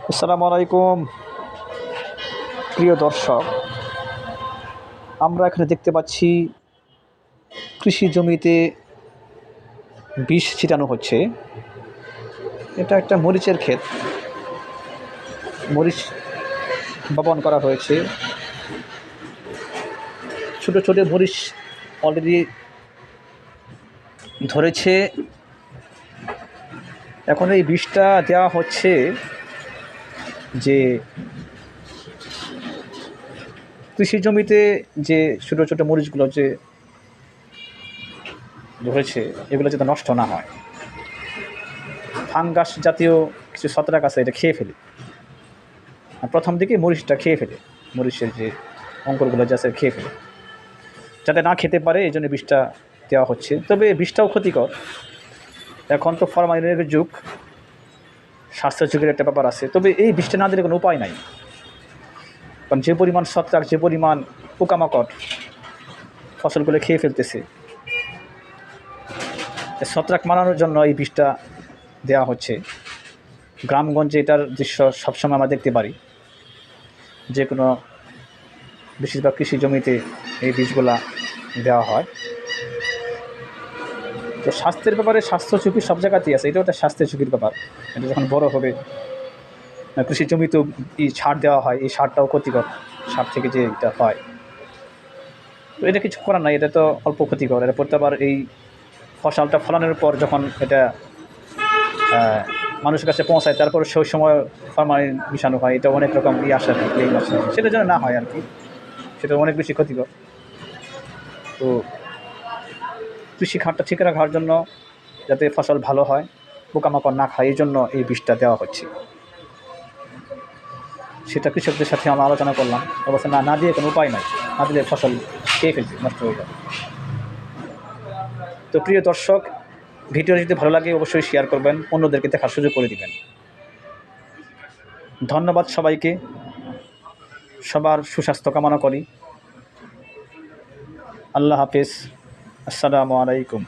আসসালামু আলাইকুম প্রিয় দর্শক, আমরা এখানে দেখতে পাচ্ছি কৃষি জমিতে বিষ ছিটানো হচ্ছে। এটা একটা মরিচের ক্ষেত। মরিচ বপন করা হয়েছে। ছোটো ছোটো মরিচ অলরেডি ধরেছে। এখন এই বিষটা দেওয়া হচ্ছে যে কৃষি জমিতে যে ছোটো ছোটো মরিচগুলো যে ধরেছে এগুলো যাতে নষ্ট না হয়। ফাঙ্গাস জাতীয় কিছু ছত্রাক আছে, এটা খেয়ে ফেলে। প্রথম দিকে মরিচটা খেয়ে ফেলে, মরিচের যে অঙ্কুরগুলো যে আছে খেয়ে ফেলে, যাতে না খেতে পারে এই জন্য বিষটা দেওয়া হচ্ছে। তবে বিষটাও ক্ষতিকর। এখন তো ফরমালিনের যুগ, স্বাস্থ্য যুগের একটা ব্যাপার আছে। তবে এই বিষটা না দিলে কোনো উপায় নাই, কারণ যে পরিমাণ ছত্রাক, যে পরিমাণ পোকামাকড় ফসলগুলো খেয়ে ফেলতেছে, ছত্রাক মারানোর জন্য এই বিষটা দেওয়া হচ্ছে। গ্রামগঞ্জে এটার দৃশ্য সবসময় আমরা দেখতে পারি। যে কোনো বেশিরভাগ কৃষি জমিতে এই বীজগুলা দেওয়া হয়। তো স্বাস্থ্যের ব্যাপারে স্বাস্থ্য ঝুঁকি সব জায়গাতেই আছে, এটাও একটা স্বাস্থ্যের ঝুঁকির ব্যাপার। এটা যখন বড় হবে, কৃষি জমিতেও এই সার দেওয়া হয়, এই সারটাও ক্ষতিকর। সার থেকে যে এটা হয়, তো এটা কিছু করার নাই, এটা তো অল্প ক্ষতিকর। এর পর তো আবার এই ফসলটা ফলানোর পর যখন এটা মানুষের কাছে পৌঁছায়, তারপর সেই সময় ফরমালিন মিশানো হয়। এটা অনেক রকম আসে আর কি, ক্লেম আসে, সেটা যেন না হয় আর কি। সেটা অনেক বেশি ক্ষতিকর। তো কৃষি খাতটা ঠিক রাখার জন্য, যাতে ফসল ভালো হয়, পোকামাকড় না খায়, এই জন্য এই বিষটা দেওয়া হচ্ছে। সেটা কৃষকদের সাথে আমরা আলোচনা করলাম। অবশ্য না দিয়ে কোনো উপায় নাই, না দিলে ফসল খেয়ে ফেলছে, নষ্ট হয়ে যাবে। তো প্রিয় দর্শক, ভিডিও যদি ভালো লাগে অবশ্যই শেয়ার করবেন, অন্যদেরকে দেখার সুযোগ করে দিবেন। ধন্যবাদ সবাইকে। সবার সুস্বাস্থ্য কামনা করি। আল্লাহ হাফেজ। আসসালামু আলাইকুম।